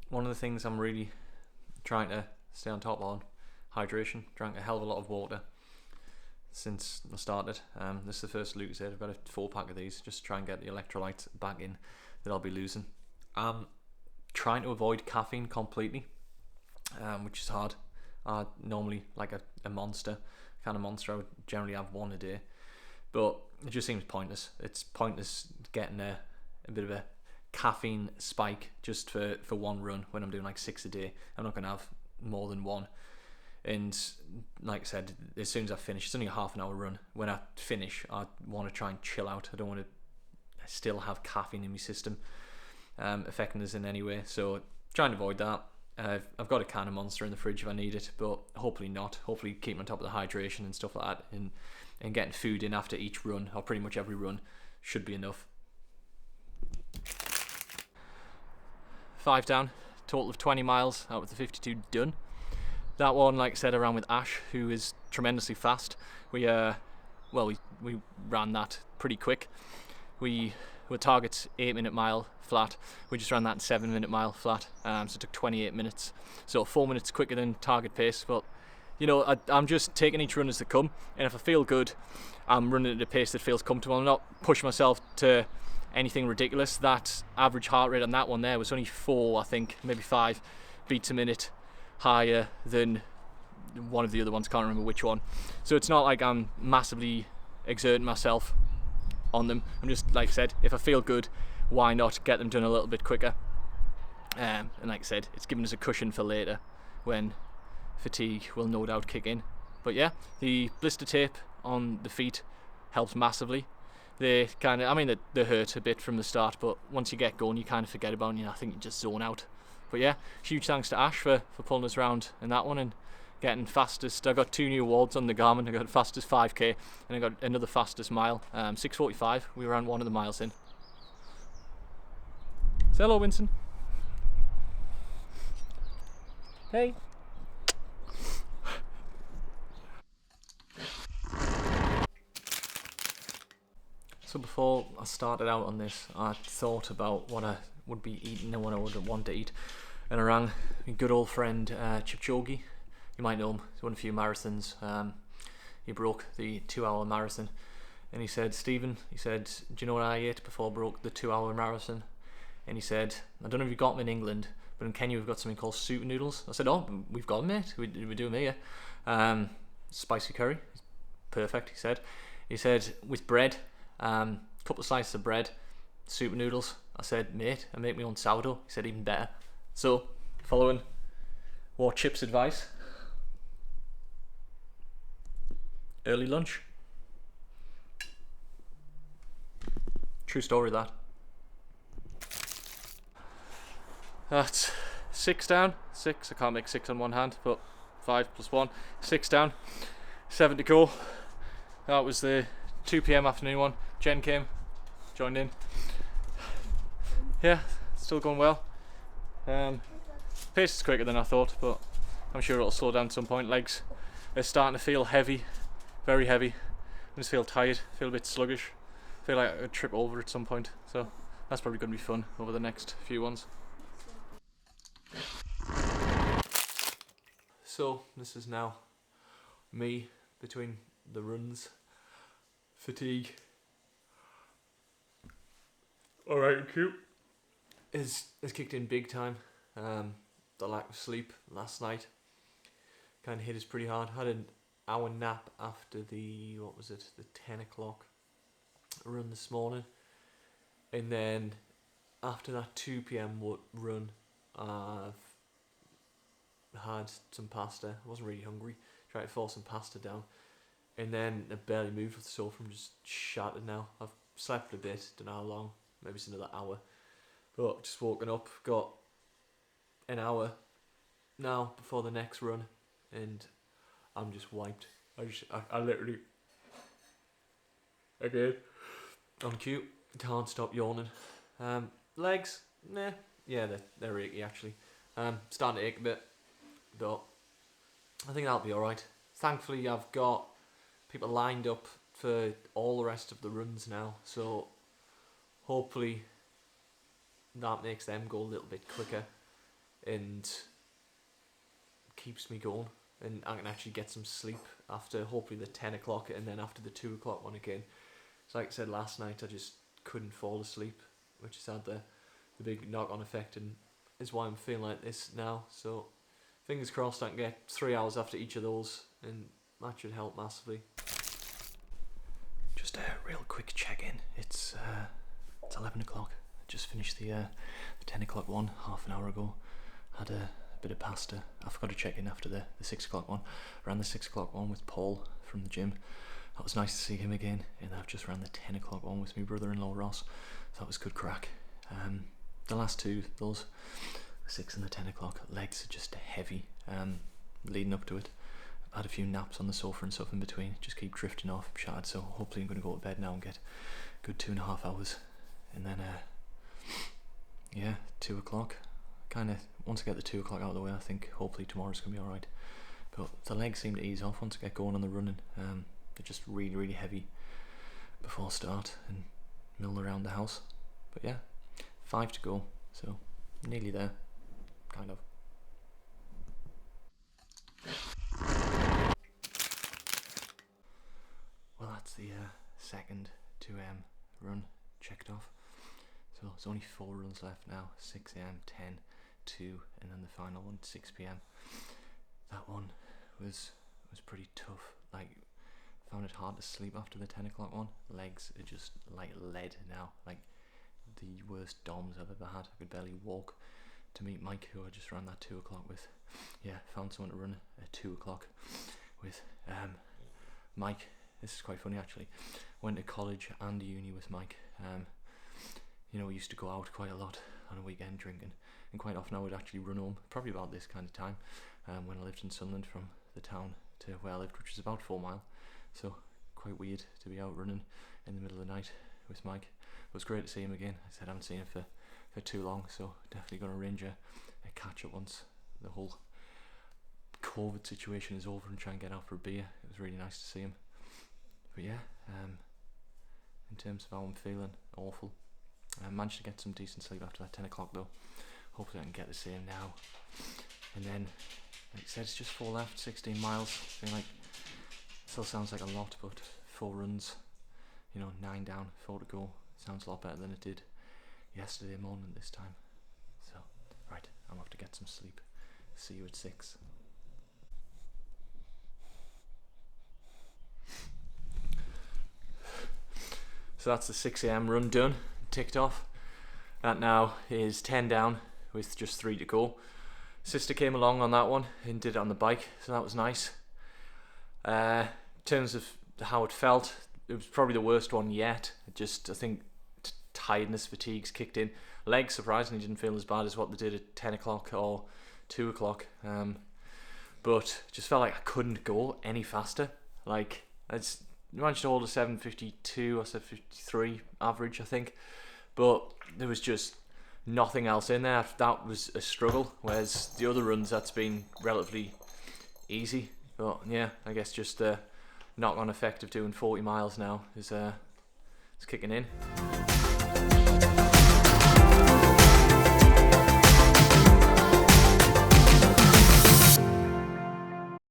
one of the things I'm really trying to stay on top on, hydration. Drank a hell of a lot of water since I started. This is the first Lucozade. I've got a 4-pack of these just to try and get the electrolytes back in that I'll be losing. Trying to avoid caffeine completely, which is hard. I normally like a monster, kind of monster. I would generally have one a day, but it just seems pointless. It's pointless getting a bit of a caffeine spike just for one run when I'm doing like 6 a day. I'm not going to have more than one. And like I said, as soon as I finish, it's only a half an hour run. When I finish, I want to try and chill out. I don't want to still have caffeine in my system affecting us in any way. So trying to avoid that. I've got a can of Monster in the fridge if I need it, but hopefully not. Hopefully keeping on top of the hydration and stuff like that, and getting food in after each run, or pretty much every run, should be enough. 5 down, total of 20 miles out of the 52 done. That one, like I said, I ran with Ash, who is tremendously fast. We ran that pretty quick. We were targets 8-minute mile flat. We just ran that in 7-minute mile flat. So it took 28 minutes. So 4 minutes quicker than target pace. But you know, I'm just taking each run as they come, and if I feel good, I'm running at a pace that feels comfortable. I'm not pushing myself to anything ridiculous. That average heart rate on that one there was only 4, I think, maybe 5 beats a minute higher than one of the other ones. Can't remember which one. So it's not like I'm massively exerting myself on them. I'm just, like I said, if I feel good, why not get them done a little bit quicker? And like I said, it's giving us a cushion for later when fatigue will no doubt kick in. But yeah, the blister tape on the feet helps massively. They kind of, I mean, they hurt a bit from the start, but once you get going, you kind of forget about it. I think you just zone out. But yeah, huge thanks to Ash for pulling us around in that one and getting fastest. I got 2 new awards on the Garmin. I got fastest 5k and I got another fastest mile. 6:45. We ran one of the miles in. Say hello, Winston. Hey. So before I started out on this, I thought about what I would be eating and what I would want to eat, and I rang my good old friend Chipchoge. You might know him. He's won a few marathons. He broke the 2-hour marathon, and he said, Stephen, he said, do you know what I ate before I broke the 2-hour marathon? And he said, I don't know if you've got them in England, but in Kenya we've got something called super noodles. I said, oh, we've got them, mate. We do them here. Spicy curry, perfect. He said with bread, couple of slices of bread, super noodles. I said, mate, I make my own sourdough. He said, even better. So, following War Chip's advice, early lunch. True story, that. That's 6 down. 6. I can't make 6 on one hand, but 5 plus 1. 6 down. 7 to go. That was the 2 p.m. afternoon one. Jen came, joined in. Yeah, still going well. Pace is quicker than I thought, but I'm sure it'll slow down at some point. Legs are starting to feel heavy, very heavy. I just feel tired, feel a bit sluggish. Feel like I could trip over at some point. So that's probably going to be fun over the next few ones. So this is now me between the runs. Fatigue. Alright, cute. Has kicked in big time. The lack of sleep last night kind of hit us pretty hard. Had an hour nap after the 10 o'clock run this morning, and then after that 2 p.m. run, I've had some pasta. I wasn't really hungry. Tried to force some pasta down, and then I barely moved off the sofa. I'm just shattered now. I've slept a bit, don't know how long, maybe it's another hour, but just woken up, got an hour now before the next run, and I'm just wiped. I literally, again, on cue, can't stop yawning. Legs, nah, yeah, they're achy actually. Starting to ache a bit, but I think that'll be alright. Thankfully, I've got people lined up for all the rest of the runs now, so hopefully that makes them go a little bit quicker. and keeps me going, and I can actually get some sleep after hopefully the 10 o'clock and then after the 2 o'clock one again. So like I said last night, I just couldn't fall asleep, which has had the big knock-on effect, and is why I'm feeling like this now. So fingers crossed I can get 3 hours after each of those, and that should help massively. Just a real quick check-in. It's 11 o'clock. I just finished the 10 o'clock one half an hour ago. Had a bit of pasta. I forgot to check in after the 6 o'clock one. Ran the 6 o'clock one with Paul from the gym. That was nice to see him again. And I've just ran the 10 o'clock one with my brother-in-law Ross. So that was good crack. The last two, those, the 6 and the 10 o'clock, legs are just heavy leading up to it. I've had a few naps on the sofa and stuff in between. Just keep drifting off. I'm shattered, so hopefully I'm going to go to bed now and get a good 2.5 hours. And then, yeah, 2 o'clock. Kind of, once I get the 2 o'clock out of the way, I think hopefully tomorrow's going to be alright. But the legs seem to ease off once I get going on the running. They're just really, really heavy before start and mill around the house. But yeah, 5 to go, so nearly there, kind of. Well, that's the second 2am run checked off. So it's only 4 runs left now. 6am, 10, 2, and then the final one, 6pm. That one was pretty tough. Like, found it hard to sleep after the 10 o'clock one. Legs are just like lead now. Like the worst DOMs I've ever had. I could barely walk to meet Mike, who I just ran that 2 o'clock with. Yeah, found someone to run at 2 o'clock with. Mike, this is quite funny actually. Went to college and uni with Mike. You know, we used to go out quite a lot on a weekend drinking, and quite often I would actually run home, probably about this kind of time, when I lived in Sunderland, from the town to where I lived, which is about 4 miles. So quite weird to be out running in the middle of the night with Mike. It was great to see him again. I said I haven't seen him for too long, so definitely going to arrange a catch up once the whole COVID situation is over and try and get out for a beer. It was really nice to see him. But yeah, in terms of how I'm feeling, awful. I managed to get some decent sleep after that 10 o'clock though. Hopefully I can get to see him now. And then, like I said, it's just 4 left, 16 miles. I feel like still sounds like a lot, but 4 runs, you know, 9 down, 4 to go. Sounds a lot better than it did yesterday morning this time. So, right, I'm off to get some sleep. See you at 6. So that's the 6am run done, ticked off. That now is 10 down with just 3 to go. Sister came along on that one and did it on the bike, so that was nice. In terms of how it felt, it was probably the worst one yet. I think tiredness, fatigues kicked in. Legs surprisingly didn't feel as bad as what they did at 10 o'clock or 2 o'clock. But just felt like I couldn't go any faster. Like, I managed to hold a 7:52 or 7:53 average, I think. But there was just nothing else in there. That was a struggle. Whereas the other runs, that's been relatively easy. But yeah, I guess just the knock-on effect of doing 40 miles now is kicking in.